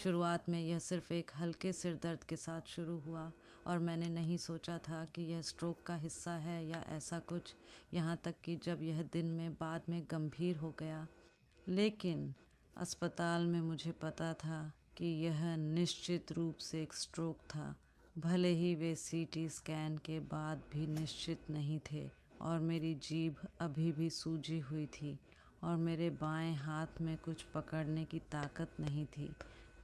शुरुआत में यह सिर्फ एक हल्के सिर दर्द के साथ शुरू हुआ और मैंने नहीं सोचा था कि यह स्ट्रोक का हिस्सा है या ऐसा कुछ, यहाँ तक कि जब यह दिन में बाद में गंभीर हो गया। लेकिन अस्पताल में मुझे पता था कि यह निश्चित रूप से एक स्ट्रोक था, भले ही वे सीटी स्कैन के बाद भी निश्चित नहीं थे और मेरी जीभ अभी भी सूजी हुई थी और मेरे बाएं हाथ में कुछ पकड़ने की ताकत नहीं थी,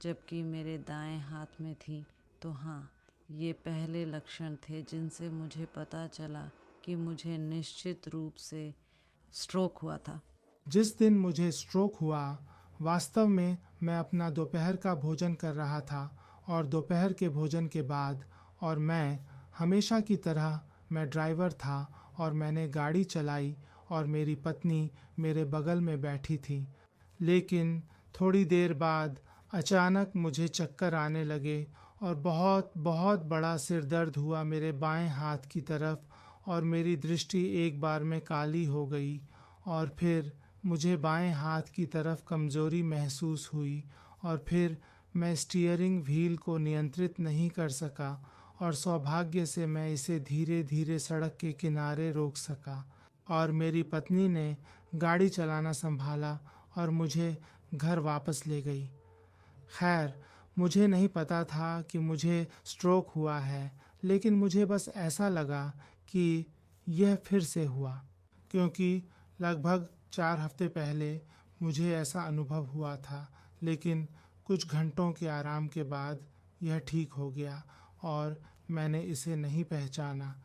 जबकि मेरे दाएं हाथ में थी। तो हाँ, ये पहले लक्षण थे जिनसे मुझे पता चला कि मुझे निश्चित रूप से स्ट्रोक हुआ था। जिस दिन मुझे स्ट्रोक हुआ, वास्तव में मैं अपना दोपहर का भोजन कर रहा था और दोपहर के भोजन के बाद, और मैं हमेशा की तरह मैं ड्राइवर था और मैंने गाड़ी चलाई और मेरी पत्नी मेरे बगल में बैठी थी। लेकिन थोड़ी देर बाद अचानक मुझे चक्कर आने लगे और बहुत बहुत बड़ा सिर दर्द हुआ मेरे बाएं हाथ की तरफ, और मेरी दृष्टि एक बार में काली हो गई और फिर मुझे बाएं हाथ की तरफ कमज़ोरी महसूस हुई और फिर मैं स्टीयरिंग व्हील को नियंत्रित नहीं कर सका और सौभाग्य से मैं इसे धीरे धीरे सड़क के किनारे रोक सका और मेरी पत्नी ने गाड़ी चलाना संभाला और मुझे घर वापस ले गई। खैर, मुझे नहीं पता था कि मुझे स्ट्रोक हुआ है, लेकिन मुझे बस ऐसा लगा कि यह फिर से हुआ, क्योंकि लगभग 4 हफ्ते पहले मुझे ऐसा अनुभव हुआ था। लेकिन कुछ घंटों के आराम के बाद यह ठीक हो गया और मैंने इसे नहीं पहचाना।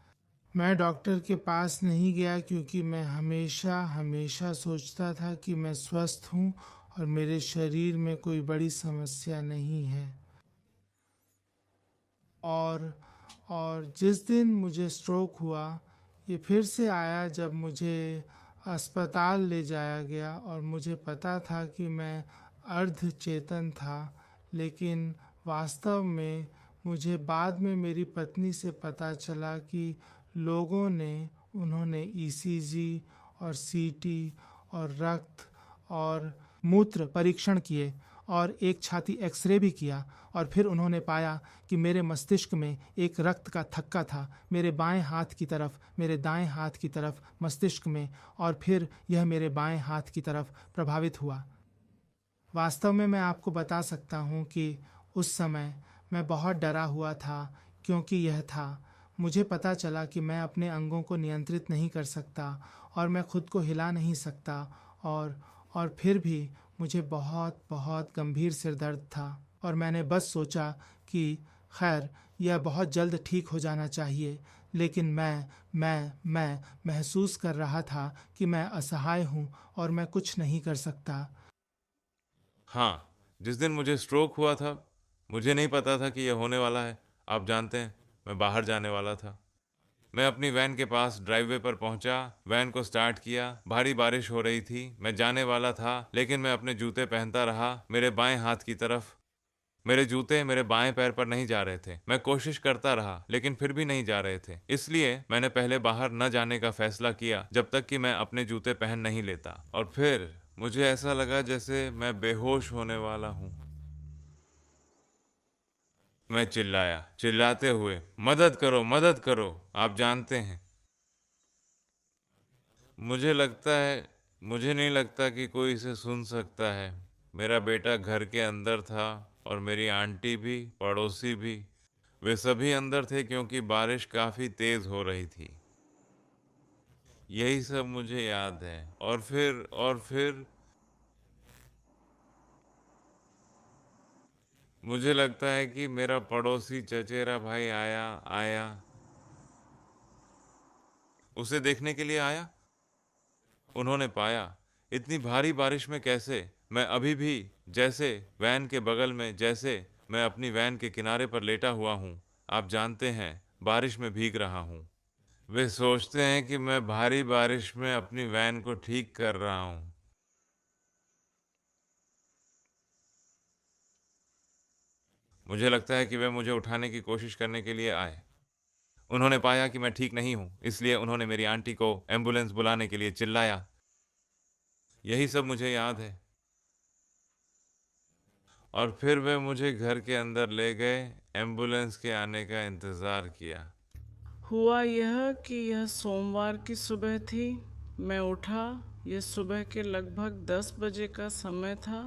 मैं डॉक्टर के पास नहीं गया क्योंकि मैं हमेशा हमेशा सोचता था कि मैं स्वस्थ हूँ और मेरे शरीर में कोई बड़ी समस्या नहीं है। और और जिस दिन मुझे स्ट्रोक हुआ, ये फिर से आया जब मुझे अस्पताल ले जाया गया और मुझे पता था कि मैं अर्ध चेतन था। लेकिन वास्तव में मुझे बाद में मेरी पत्नी से पता चला कि लोगों ने उन्होंने ईसीजी और सीटी और रक्त और मूत्र परीक्षण किए और एक छाती एक्सरे भी किया, और फिर उन्होंने पाया कि मेरे मस्तिष्क में एक रक्त का थक्का था, मेरे बाएं हाथ की तरफ, मेरे दाएं हाथ की तरफ मस्तिष्क में, और फिर यह मेरे बाएं हाथ की तरफ प्रभावित हुआ। वास्तव में मैं आपको बता सकता हूँ कि उस समय मैं बहुत डरा हुआ था, क्योंकि यह था, मुझे पता चला कि मैं अपने अंगों को नियंत्रित नहीं कर सकता और मैं खुद को हिला नहीं सकता, और फिर भी मुझे बहुत बहुत गंभीर सिर दर्द था और मैंने बस सोचा कि खैर, यह बहुत जल्द ठीक हो जाना चाहिए। लेकिन मैं महसूस कर रहा था कि मैं असहाय हूँ और मैं कुछ नहीं कर सकता। हाँ, जिस दिन मुझे स्ट्रोक हुआ था, मुझे नहीं पता था कि यह होने वाला है। आप जानते हैं, मैं बाहर जाने वाला था। मैं अपनी वैन के पास ड्राइववे पर पहुंचा, वैन को स्टार्ट किया। भारी बारिश हो रही थी, मैं जाने वाला था, लेकिन मैं अपने जूते पहनता रहा मेरे बाएं हाथ की तरफ। मेरे जूते मेरे बाएं पैर पर नहीं जा रहे थे। मैं कोशिश करता रहा, लेकिन फिर भी नहीं जा रहे थे। इसलिए मैंने पहले बाहर न जाने का फैसला किया जब तक कि मैं अपने जूते पहन नहीं लेता। और फिर मुझे ऐसा लगा जैसे मैं बेहोश होने वाला हूँ। मैं चिल्लाया, चिल्लाते हुए, मदद करो, मदद करो। आप जानते हैं, मुझे लगता है, मुझे नहीं लगता कि कोई इसे सुन सकता है। मेरा बेटा घर के अंदर था और मेरी आंटी भी, पड़ोसी भी। वे सभी अंदर थे क्योंकि बारिश काफ़ी तेज़ हो रही थी। यही सब मुझे याद है। और फिर मुझे लगता है कि मेरा पड़ोसी चचेरा भाई आया आया उसे देखने के लिए आया। उन्होंने पाया, इतनी भारी बारिश में कैसे, मैं अभी भी जैसे वैन के बगल में, जैसे मैं अपनी वैन के किनारे पर लेटा हुआ हूँ, आप जानते हैं, बारिश में भीग रहा हूँ। वे सोचते हैं कि मैं भारी बारिश में अपनी वैन को ठीक कर रहा हूँ। मुझे लगता है कि वे मुझे उठाने की कोशिश करने के लिए आए। उन्होंने पाया कि मैं ठीक नहीं हूँ, इसलिए उन्होंने मेरी आंटी को एम्बुलेंस बुलाने के लिए चिल्लाया। यही सब मुझे याद है। और फिर वे मुझे घर के अंदर ले गए। एम्बुलेंस के आने का इंतज़ार किया। हुआ यह कि यह सोमवार की सुबह थी। मैं उठा। यह सुबह के लगभग 10 बजे का समय था।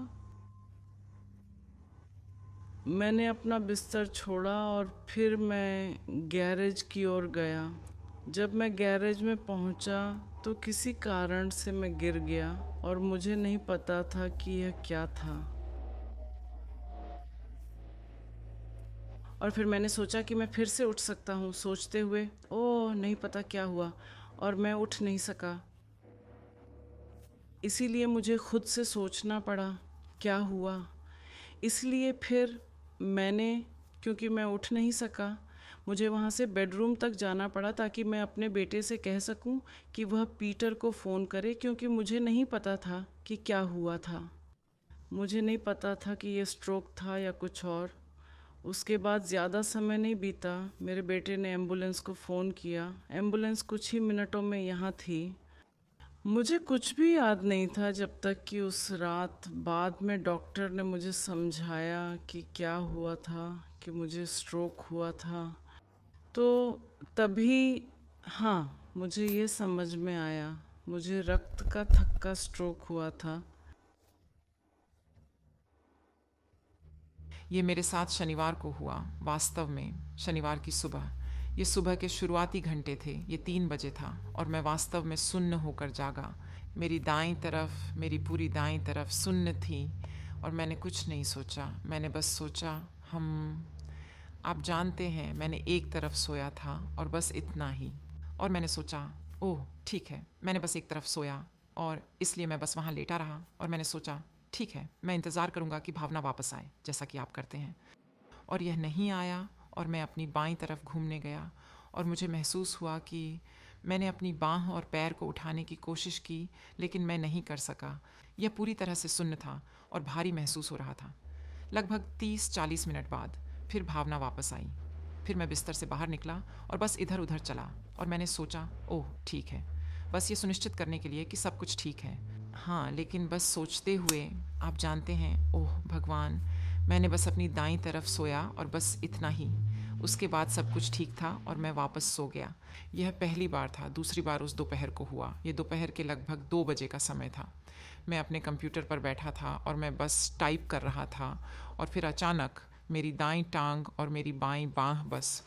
मैंने अपना बिस्तर छोड़ा और फिर मैं गैरेज की ओर गया। जब मैं गैरेज में पहुंचा तो किसी कारण से मैं गिर गया और मुझे नहीं पता था कि यह क्या था। और फिर मैंने सोचा कि मैं फिर से उठ सकता हूँ, सोचते हुए ओह नहीं पता क्या हुआ, और मैं उठ नहीं सका। इसीलिए मुझे खुद से सोचना पड़ा क्या हुआ। इसलिए फिर मैंने, क्योंकि मैं उठ नहीं सका, मुझे वहाँ से बेडरूम तक जाना पड़ा ताकि मैं अपने बेटे से कह सकूं कि वह पीटर को फ़ोन करे, क्योंकि मुझे नहीं पता था कि क्या हुआ था। मुझे नहीं पता था कि ये स्ट्रोक था या कुछ और। उसके बाद ज़्यादा समय नहीं बीता, मेरे बेटे ने एम्बुलेंस को फ़ोन किया। एम्बुलेंस कुछ ही मिनटों में यहाँ थी। मुझे कुछ भी याद नहीं था जब तक कि उस रात बाद में डॉक्टर ने मुझे समझाया कि क्या हुआ था, कि मुझे स्ट्रोक हुआ था। तो तभी हाँ, मुझे ये समझ में आया, मुझे रक्त का थक्का स्ट्रोक हुआ था। ये मेरे साथ शनिवार को हुआ। वास्तव में शनिवार की सुबह, ये सुबह के शुरुआती घंटे थे। ये 3 बजे था और मैं वास्तव में सुन्न होकर जागा। मेरी दाईं तरफ, मेरी पूरी दाईं तरफ सुन्न थी और मैंने कुछ नहीं सोचा। मैंने बस सोचा आप जानते हैं, मैंने एक तरफ सोया था और बस इतना ही। और मैंने सोचा ओह ठीक है, मैंने बस एक तरफ सोया और इसलिए मैं बस वहाँ लेटा रहा। और मैंने सोचा ठीक है, मैं इंतज़ार करूँगा कि भावना वापस आए, जैसा कि आप करते हैं। और यह नहीं आया और मैं अपनी बाईं तरफ घूमने गया और मुझे महसूस हुआ कि मैंने अपनी बाँह और पैर को उठाने की कोशिश की, लेकिन मैं नहीं कर सका। यह पूरी तरह से सुन्न था और भारी महसूस हो रहा था। लगभग 30-40 मिनट बाद फिर भावना वापस आई। फिर मैं बिस्तर से बाहर निकला और बस इधर उधर चला और मैंने सोचा ओह ठीक है, बस ये सुनिश्चित करने के लिए कि सब कुछ ठीक है। हाँ, लेकिन बस सोचते हुए, आप जानते हैं, ओह भगवान, मैंने बस अपनी दाईं तरफ सोया और बस इतना ही। उसके बाद सब कुछ ठीक था और मैं वापस सो गया। यह पहली बार था। दूसरी बार उस दोपहर को हुआ। ये दोपहर के लगभग 2 बजे का समय था। मैं अपने कंप्यूटर पर बैठा था और मैं बस टाइप कर रहा था और फिर अचानक मेरी दाईं टांग और मेरी बाईं बाँह बस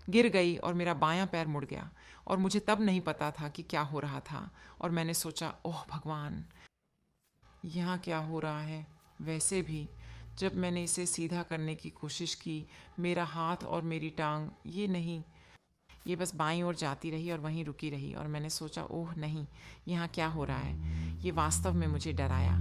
गिर गई और मेरा बायां पैर मुड़ गया और मुझे तब नहीं पता था कि क्या हो रहा था। और मैंने सोचा ओह भगवान, यहाँ क्या हो रहा है। वैसे भी जब मैंने इसे सीधा करने की कोशिश की, मेरा हाथ और मेरी टांग ये बस बाईं ओर जाती रही और वहीं रुकी रही। और मैंने सोचा ओह नहीं, यहाँ क्या हो रहा है। ये वास्तव में मुझे डराया।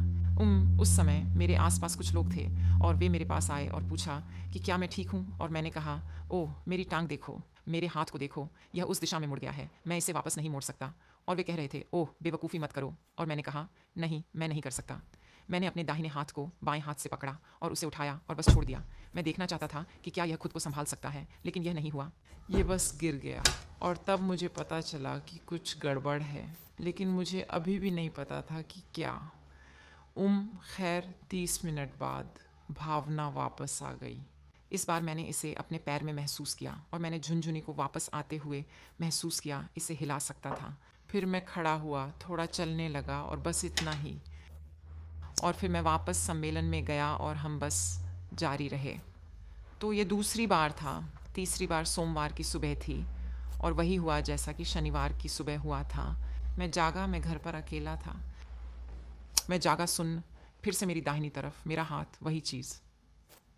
उस समय मेरे आसपास कुछ लोग थे और वे मेरे पास आए और पूछा कि क्या मैं ठीक हूँ। और मैंने कहा ओह मेरी टांग देखो, मेरे हाथ को देखो, यह उस दिशा में मुड़ गया है, मैं इसे वापस नहीं मोड़ सकता। और वे कह रहे थे ओह बेवकूफ़ी मत करो। और मैंने कहा नहीं, मैं नहीं कर सकता। मैंने अपने दाहिने हाथ को बाएं हाथ से पकड़ा और उसे उठाया और बस छोड़ दिया। मैं देखना चाहता था कि क्या यह खुद को संभाल सकता है, लेकिन यह नहीं हुआ। ये बस गिर गया और तब मुझे पता चला कि कुछ गड़बड़ है, लेकिन मुझे अभी भी नहीं पता था कि क्या। खैर 30 मिनट बाद भावना वापस आ गई। इस बार मैंने इसे अपने पैर में महसूस किया और मैंने झुनझुनी को वापस आते हुए महसूस किया, इसे हिला सकता था। फिर मैं खड़ा हुआ, थोड़ा चलने लगा और बस इतना ही। और फिर मैं वापस सम्मेलन में गया और हम बस जारी रहे। तो ये दूसरी बार था। तीसरी बार सोमवार की सुबह थी और वही हुआ जैसा कि शनिवार की सुबह हुआ था। मैं जागा, मैं घर पर अकेला था। मैं जागा सुन्न, फिर से मेरी दाहिनी तरफ मेरा हाथ, वही चीज़।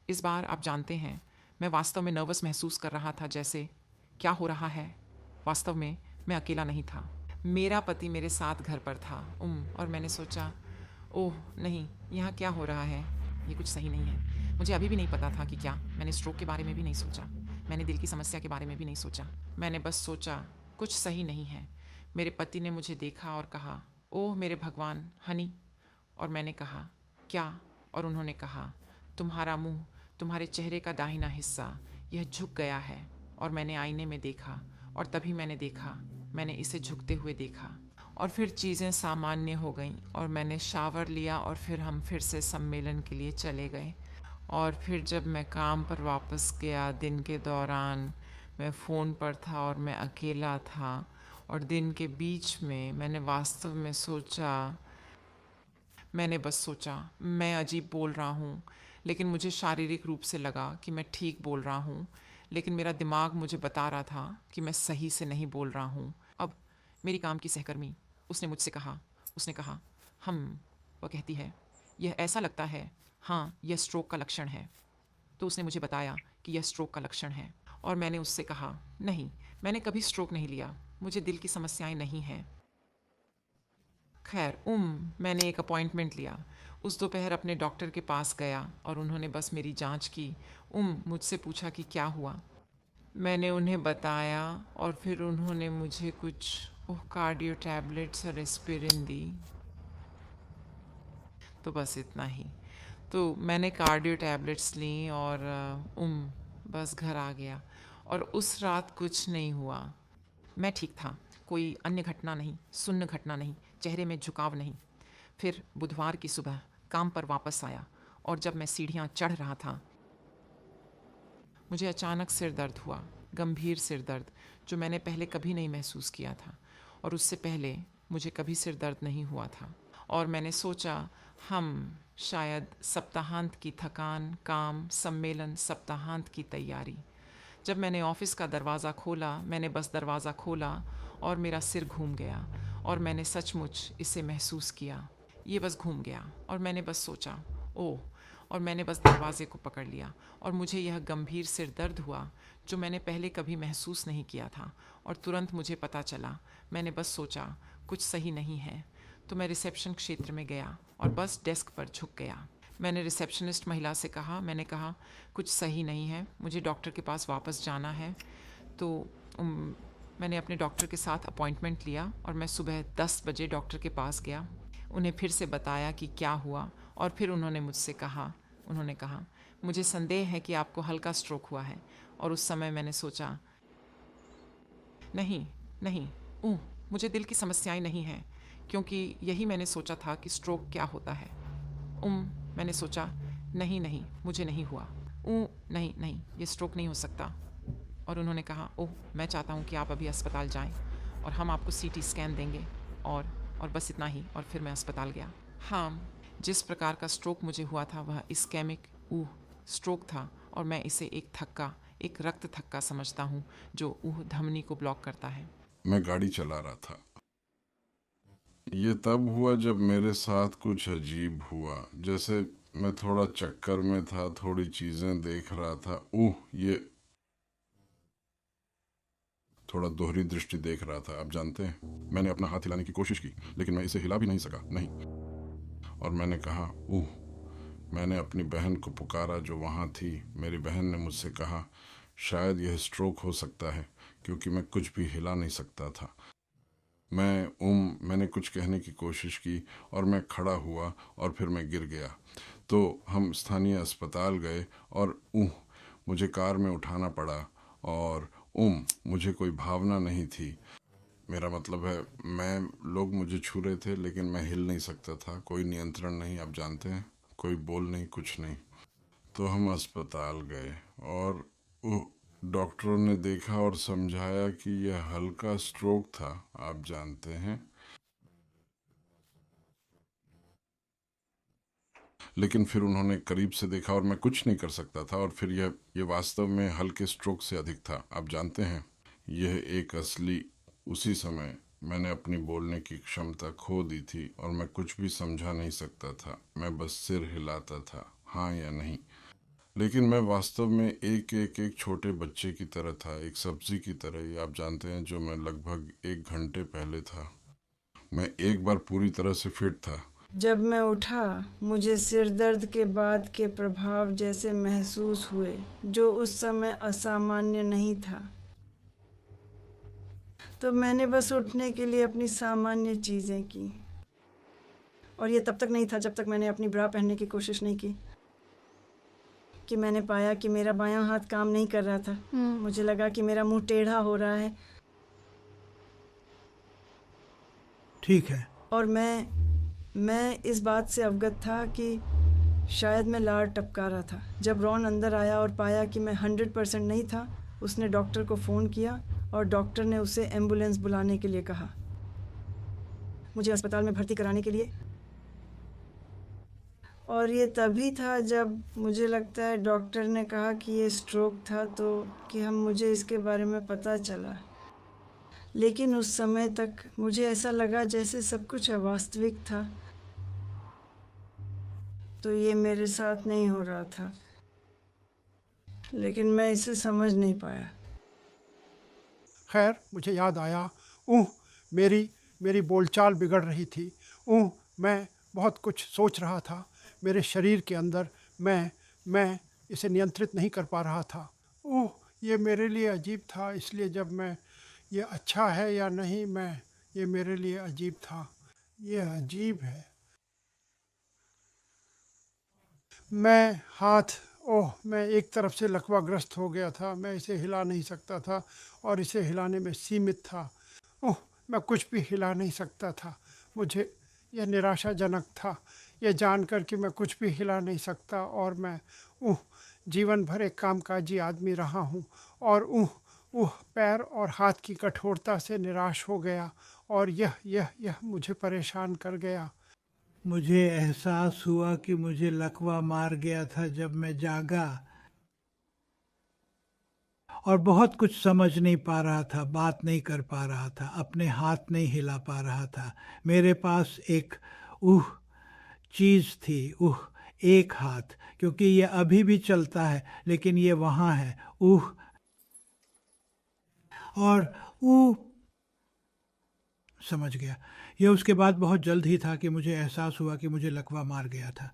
इस बार आप जानते हैं, मैं वास्तव में नर्वस महसूस कर रहा था, जैसे क्या हो रहा है। वास्तव में मैं अकेला नहीं था, मेरा पति मेरे साथ घर पर था। और मैंने सोचा ओह नहीं, यहाँ क्या हो रहा है, ये कुछ सही नहीं है। मुझे अभी भी नहीं पता था कि क्या। मैंने स्ट्रोक के बारे में भी नहीं सोचा, मैंने दिल की समस्या के बारे में भी नहीं सोचा। मैंने बस सोचा कुछ सही नहीं है। मेरे पति ने मुझे देखा और कहा ओह मेरे भगवान हनी। और मैंने कहा क्या। और उन्होंने कहा तुम्हारा मुंह, तुम्हारे चेहरे का दाहिना हिस्सा, यह झुक गया है। और मैंने आईने में देखा और तभी मैंने देखा, मैंने इसे झुकते हुए देखा और फिर चीज़ें सामान्य हो गईं और मैंने शावर लिया और फिर हम फिर से सम्मेलन के लिए चले गए। और फिर जब मैं काम पर वापस गया दिन के दौरान मैं फ़ोन पर था और मैं अकेला था, और दिन के बीच में मैंने बस सोचा मैं अजीब बोल रहा हूँ, लेकिन मुझे शारीरिक रूप से लगा कि मैं ठीक बोल रहा हूँ, लेकिन मेरा दिमाग मुझे बता रहा था कि मैं सही से नहीं बोल रहा हूँ। अब मेरी काम की सहकर्मी उसने कहा वह कहती है, यह ऐसा लगता है, हाँ यह स्ट्रोक का लक्षण है। तो उसने मुझे बताया कि यह स्ट्रोक का लक्षण है, और मैंने उससे कहा, नहीं, मैंने कभी स्ट्रोक नहीं लिया, मुझे दिल की समस्याएं नहीं हैं। खैर मैंने एक अपॉइंटमेंट लिया। उस दोपहर अपने डॉक्टर के पास गया और उन्होंने बस मेरी जांच की। मुझसे पूछा कि क्या हुआ। मैंने उन्हें बताया और फिर उन्होंने मुझे कुछ कार्डियो टैबलेट्स और एस्पिरिन दी। तो बस इतना ही। तो मैंने कार्डियो टैबलेट्स ली और बस घर आ गया, और उस रात कुछ नहीं हुआ। मैं ठीक था, कोई अन्य घटना नहीं, सुन्न घटना नहीं, चेहरे में झुकाव नहीं। फिर बुधवार की सुबह काम पर वापस आया, और जब मैं सीढ़ियाँ चढ़ रहा था मुझे अचानक सिर दर्द हुआ, गंभीर सिर दर्द जो मैंने पहले कभी नहीं महसूस किया था, और उससे पहले मुझे कभी सिर दर्द नहीं हुआ था। और मैंने सोचा शायद सप्ताहांत की थकान, काम, सम्मेलन, सप्ताहांत की तैयारी। जब मैंने ऑफिस का दरवाज़ा खोला, मैंने बस दरवाज़ा खोला और मेरा सिर घूम गया, और मैंने सचमुच इसे महसूस किया। ये बस घूम गया और मैंने बस सोचा ओह, और मैंने बस दरवाजे को पकड़ लिया, और मुझे यह गंभीर सिर दर्द हुआ जो मैंने पहले कभी महसूस नहीं किया था, और तुरंत मुझे पता चला। मैंने बस सोचा कुछ सही नहीं है, तो मैं रिसेप्शन क्षेत्र में गया और बस डेस्क पर झुक गया। मैंने रिसेप्शनिस्ट महिला से कहा, कुछ सही नहीं है, मुझे डॉक्टर के पास वापस जाना है। तो मैंने अपने डॉक्टर के साथ अपॉइंटमेंट लिया और मैं सुबह 10 बजे डॉक्टर के पास गया। उन्हें फिर से बताया कि क्या हुआ, और फिर उन्होंने कहा मुझे संदेह है कि आपको हल्का स्ट्रोक हुआ है। और उस समय मैंने सोचा नहीं, मुझे दिल की समस्याएं नहीं हैं, क्योंकि यही मैंने सोचा था कि स्ट्रोक क्या होता है। मैंने सोचा नहीं, मुझे नहीं हुआ। नहीं, ये स्ट्रोक नहीं हो सकता। और उन्होंने कहा मैं चाहता हूँ कि आप अभी अस्पताल जाएं और हम आपको सीटी स्कैन देंगे, और बस इतना ही। और फिर मैं अस्पताल गया। जिस प्रकार का स्ट्रोक मुझे हुआ था वह इस्केमिक स्ट्रोक था, और मैं इसे एक रक्त थक्का समझता हूँ जो धमनी को ब्लॉक करता है। मैं गाड़ी चला रहा था। ये तब हुआ जब मेरे साथ कुछ अजीब हुआ, जैसे मैं थोड़ा चक्कर में था, थोड़ी चीजें देख रहा था। ये थोड़ा दोहरी दृष्टि देख रहा था। आप जानते हैं, मैंने अपना हाथ हिलाने की कोशिश की, लेकिन मैं इसे हिला भी नहीं सका। नहीं। और मैंने कहा मैंने अपनी बहन को पुकारा जो वहाँ थी। मेरी बहन ने मुझसे कहा शायद यह स्ट्रोक हो सकता है, क्योंकि मैं कुछ भी हिला नहीं सकता था। मैंने कुछ कहने की कोशिश की और मैं खड़ा हुआ और फिर मैं गिर गया। तो हम स्थानीय अस्पताल गए और मुझे कार में उठाना पड़ा, और मुझे कोई भावना नहीं थी। मेरा मतलब है लोग मुझे छू रहे थे, लेकिन मैं हिल नहीं सकता था। कोई नियंत्रण नहीं, आप जानते हैं, कोई बोल नहीं, कुछ नहीं। तो हम अस्पताल गए और डॉक्टरों ने देखा और समझाया कि यह हल्का स्ट्रोक था, आप जानते हैं। लेकिन फिर उन्होंने करीब से देखा और मैं कुछ नहीं कर सकता था, और फिर यह वास्तव में हल्के स्ट्रोक से अधिक था, आप जानते हैं। यह एक असली उसी समय मैंने अपनी बोलने की क्षमता खो दी थी और मैं कुछ भी समझा नहीं सकता था। मैं बस सिर हिलाता था, हाँ या नहीं। लेकिन मैं वास्तव में एक छोटे बच्चे की तरह था, एक सब्जी की तरह ही, आप जानते हैं, जो मैं लगभग 1 घंटे पहले था। मैं एक बार पूरी तरह से फिट था। जब मैं उठा, मुझे सिर दर्द के बाद के प्रभाव जैसे महसूस हुए, जो उस समय असामान्य नहीं था। तो मैंने बस उठने के लिए अपनी सामान्य चीज़ें की, और ये तब तक नहीं था जब तक मैंने अपनी ब्रा पहनने की कोशिश नहीं की, कि मैंने पाया कि मेरा बायां हाथ काम नहीं कर रहा था। मुझे लगा कि मेरा मुंह टेढ़ा हो रहा है। ठीक है। और मैं इस बात से अवगत था कि शायद मैं लार टपका रहा था। जब रॉन अंदर आया और पाया कि मैं 100% नहीं था, उसने डॉक्टर को फ़ोन किया और डॉक्टर ने उसे एम्बुलेंस बुलाने के लिए कहा, मुझे अस्पताल में भर्ती कराने के लिए। और ये तभी था जब मुझे लगता है डॉक्टर ने कहा कि ये स्ट्रोक था, तो कि मुझे इसके बारे में पता चला। लेकिन उस समय तक मुझे ऐसा लगा जैसे सब कुछ अवास्तविक था, तो ये मेरे साथ नहीं हो रहा था, लेकिन मैं इसे समझ नहीं पाया। खैर, मुझे याद आया, मेरी बोलचाल बिगड़ रही थी। मैं बहुत कुछ सोच रहा था मेरे शरीर के अंदर। मैं इसे नियंत्रित नहीं कर पा रहा था। ये मेरे लिए अजीब था, इसलिए जब मैं ये अच्छा है या नहीं, ये मेरे लिए अजीब था। ये अजीब है। मैं एक तरफ से लकवाग्रस्त हो गया था। मैं इसे हिला नहीं सकता था और इसे हिलाने में सीमित था। मैं कुछ भी हिला नहीं सकता था। मुझे यह निराशाजनक था, यह जानकर कि मैं कुछ भी हिला नहीं सकता, और मैं जीवन भर एक कामकाजी आदमी रहा हूँ, और पैर और हाथ की कठोरता से निराश हो गया, और यह मुझे परेशान कर गया। मुझे एहसास हुआ कि मुझे लकवा मार गया था जब मैं जागा, और बहुत कुछ समझ नहीं पा रहा था, बात नहीं कर पा रहा था, अपने हाथ नहीं हिला पा रहा था। मेरे पास एक चीज़ थी, एक हाथ, क्योंकि ये अभी भी चलता है, लेकिन ये वहाँ है, और समझ गया। यह उसके बाद बहुत जल्द ही था कि मुझे एहसास हुआ कि मुझे लकवा मार गया था।